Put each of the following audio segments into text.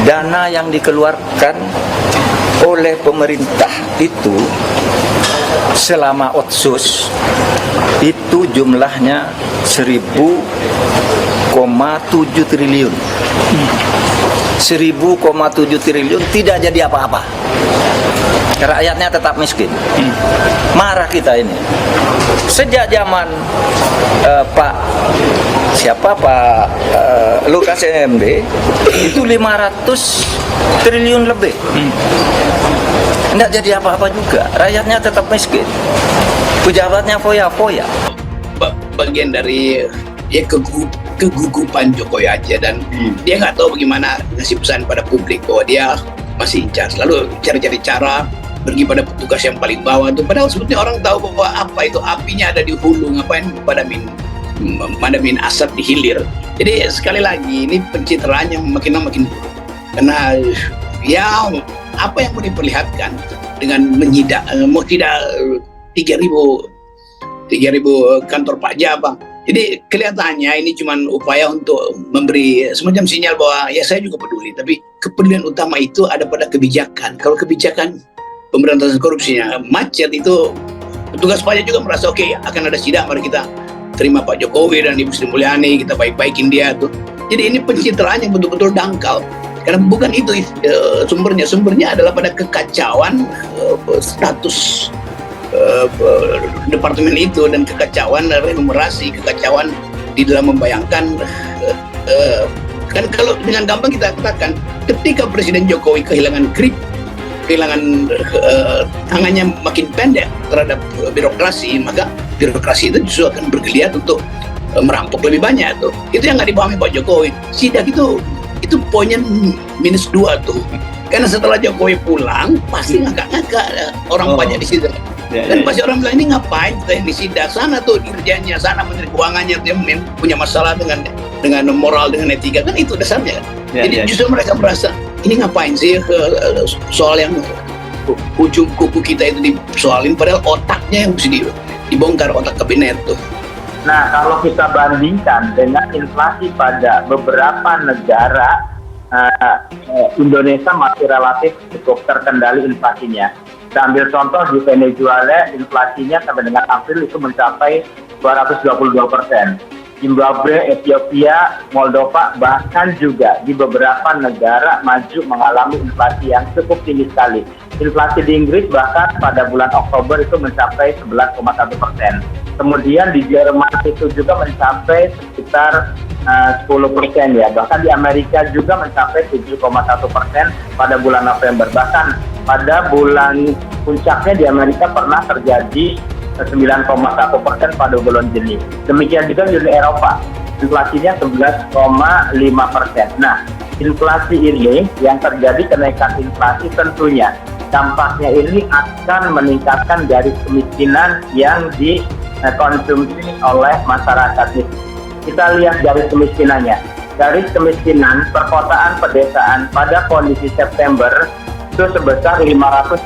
dana yang dikeluarkan oleh pemerintah itu selama otsus itu jumlahnya 1.000,7 triliun. 1.000,7 triliun tidak jadi apa-apa. Rakyatnya tetap miskin. Marah kita ini. Sejak zaman Pak Lukas NMB itu 500 triliun lebih. Tidak jadi apa-apa juga. Rakyatnya tetap miskin. Pejabatnya foya-foya. Bagian dari ya kegugupan Jokowi aja, dan dia nggak tahu bagaimana ngasih pesan pada publik bahwa dia masih in charge. Lalu cari-cari cara pergi pada petugas yang paling bawah itu, padahal sebetulnya orang tahu bahwa apa itu apinya ada di hulu, ngapain madamin asap di hilir. Jadi sekali lagi ini pencitraan yang makin lama makin buruk, karena ya apa yang mau diperlihatkan dengan menyidak mau tidak 3.000 kantor pajak bang. Jadi kelihatannya ini cuma upaya untuk memberi semacam sinyal bahwa ya saya juga peduli, tapi kepedulian utama itu ada pada kebijakan. Kalau kebijakan pemberantasan korupsinya macet, itu petugas pajak juga merasa oke, akan ada sidak, mari kita terima Pak Jokowi dan Ibu Sri Mulyani, kita baik-baikin dia tuh. Jadi ini pencitraan yang betul-betul dangkal, karena bukan itu sumbernya adalah pada kekacauan status departemen itu, dan kekacauan renumerasi, kekacauan di dalam membayangkan. Kan kalau dengan gampang kita katakan, ketika Presiden Jokowi kehilangan grip, kehilangan tangannya makin pendek terhadap birokrasi, maka birokrasi itu justru akan bergeliat untuk merampok lebih banyak tuh. Itu yang nggak dipahami Pak Jokowi. Sidak itu poinnya -2 tuh. Karena setelah Jokowi pulang pasti ngakak-ngakak orang pajak di situ. Dan pasti orang bilang, ini ngapain kita di sidak, sana tuh dirjennya, sana menteri keuangannya, dia punya masalah dengan moral, dengan etika, kan itu dasarnya kan. Jadi justru mereka merasa ini ngapain sih soal yang ujung kuku kita itu disoalin, padahal otaknya yang mesti dibongkar, otak kabinet tuh. Nah, kalau kita bandingkan dengan inflasi pada beberapa negara, Indonesia masih relatif cukup terkendali inflasinya. Kita ambil contoh di Venezuela, inflasinya sampai dengan April itu mencapai 222%. Zimbabwe, Ethiopia, Moldova, bahkan juga di beberapa negara maju mengalami inflasi yang cukup tinggi sekali. Inflasi di Inggris bahkan pada bulan Oktober itu mencapai 11,1%. Kemudian di Jerman itu juga mencapai sekitar 10% ya. Bahkan di Amerika juga mencapai 7,1% pada bulan November. Bahkan pada bulan puncaknya di Amerika pernah terjadi 9,1% pada bulan Juni. Demikian juga di Uni Eropa, inflasinya 11,5%. Nah, inflasi ini yang terjadi, kenaikan inflasi tentunya dampaknya ini akan meningkatkan garis kemiskinan yang dikonsumsi oleh masyarakat. Kita lihat garis kemiskinannya. Garis kemiskinan perkotaan pedesaan pada kondisi September itu sebesar 535.000,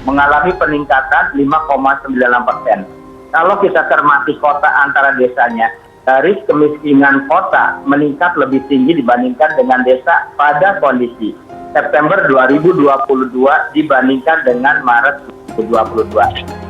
mengalami peningkatan 5,96%. Kalau kita cermati kota antara desanya, garis kemiskinan kota meningkat lebih tinggi dibandingkan dengan desa pada kondisi September 2022 dibandingkan dengan Maret 2022.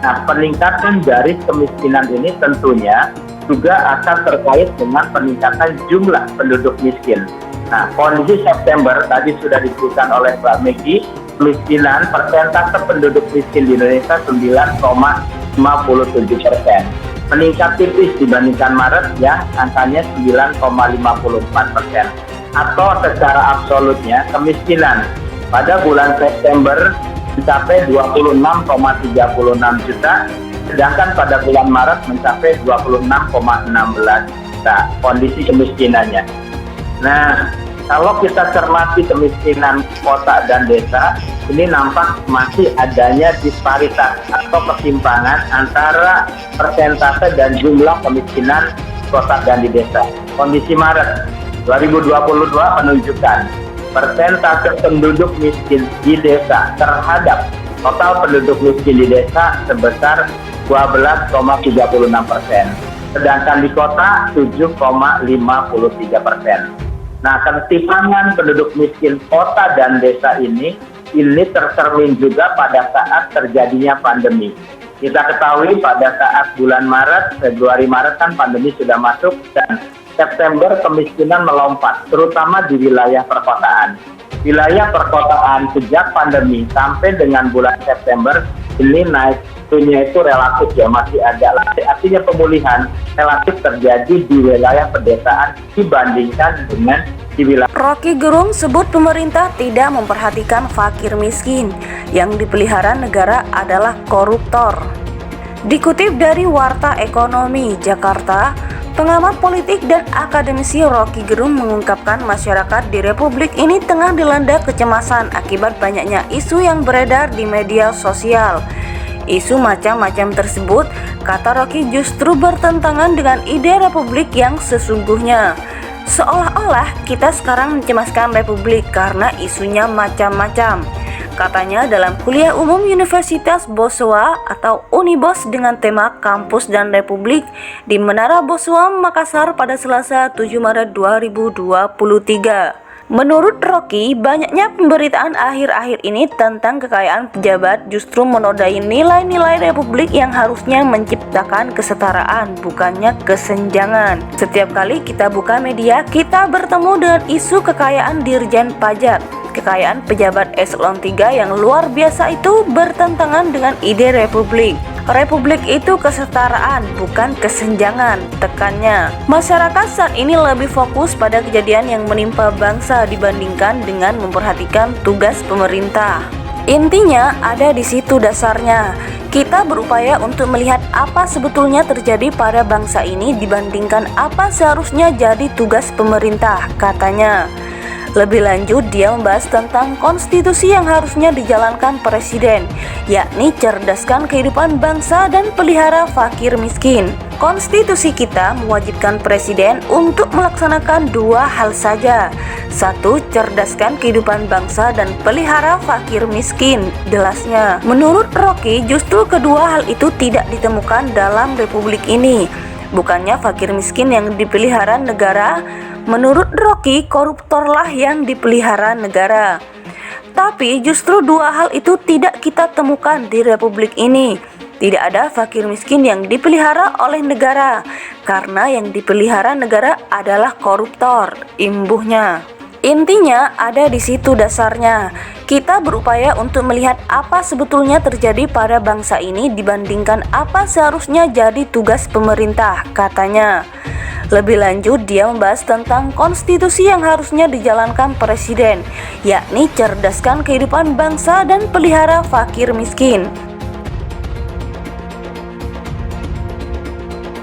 Nah, peningkatan garis kemiskinan ini tentunya juga akan terkait dengan peningkatan jumlah penduduk miskin. Nah, kondisi September tadi sudah disebutkan oleh Mbak Megi, kemiskinan persentase penduduk miskin di Indonesia 9,57%. Meningkat tipis dibandingkan Maret ya, angkanya 9,54%. Atau secara absolutnya kemiskinan pada bulan September mencapai 26,36 juta, sedangkan pada bulan Maret mencapai 26,16 juta kondisi kemiskinannya. Nah, kalau kita cermati kemiskinan kota dan desa, ini nampak masih adanya disparitas atau ketimpangan antara persentase dan jumlah kemiskinan kota dan di desa. Kondisi Maret 2022 menunjukkan persentase penduduk miskin di desa terhadap total penduduk miskin di desa sebesar 12,36%, sedangkan di kota 7,53%. Nah, ketimpangan penduduk miskin kota dan desa ini tercermin juga pada saat terjadinya pandemi. Kita ketahui pada saat bulan Maret, Februari Maret kan pandemi sudah masuk, dan September kemiskinan melompat, terutama di wilayah perkotaan. Wilayah perkotaan sejak pandemi sampai dengan bulan September ini naiknya itu relatif ya, masih agak lambat. Artinya pemulihan relatif terjadi di wilayah pedesaan dibandingkan dengan di wilayah. Rocky Gerung sebut pemerintah tidak memperhatikan fakir miskin, yang dipelihara negara adalah koruptor. Dikutip dari Warta Ekonomi Jakarta, pengamat politik dan akademisi Rocky Gerung mengungkapkan masyarakat di Republik ini tengah dilanda kecemasan akibat banyaknya isu yang beredar di media sosial. Isu macam-macam tersebut, kata Rocky, justru bertentangan dengan ide Republik yang sesungguhnya. Seolah-olah kita sekarang mencemaskan Republik karena isunya macam-macam. Katanya dalam kuliah umum Universitas Boswa atau Unibos dengan tema Kampus dan Republik di Menara Boswa, Makassar pada Selasa 7 Maret 2023. Menurut Rocky, banyaknya pemberitaan akhir-akhir ini tentang kekayaan pejabat justru menodai nilai-nilai Republik yang harusnya menciptakan kesetaraan, bukannya kesenjangan. Setiap kali kita buka media, kita bertemu dengan isu kekayaan Dirjen Pajak. Kekayaan pejabat eselon 3 yang luar biasa itu bertentangan dengan ide Republik. Republik itu kesetaraan, bukan kesenjangan, tekannya. Masyarakat saat ini lebih fokus pada kejadian yang menimpa bangsa dibandingkan dengan memperhatikan tugas pemerintah. Intinya ada di situ dasarnya. Kita berupaya untuk melihat apa sebetulnya terjadi pada bangsa ini dibandingkan apa seharusnya jadi tugas pemerintah, katanya. Lebih lanjut, dia membahas tentang konstitusi yang harusnya dijalankan presiden, yakni cerdaskan kehidupan bangsa dan pelihara fakir miskin. Konstitusi kita mewajibkan presiden untuk melaksanakan dua hal saja. Satu, cerdaskan kehidupan bangsa dan pelihara fakir miskin, jelasnya. Menurut Rocky, justru kedua hal itu tidak ditemukan dalam Republik ini. Bukannya fakir miskin yang dipelihara negara, menurut Rocky koruptorlah yang dipelihara negara. Tapi justru dua hal itu tidak kita temukan di Republik ini. Tidak ada fakir miskin yang dipelihara oleh negara, karena yang dipelihara negara adalah koruptor, imbuhnya. Intinya ada di situ dasarnya. Kita berupaya untuk melihat apa sebetulnya terjadi pada bangsa ini dibandingkan apa seharusnya jadi tugas pemerintah, katanya. Lebih lanjut, dia membahas tentang konstitusi yang harusnya dijalankan presiden, yakni cerdaskan kehidupan bangsa dan pelihara fakir miskin.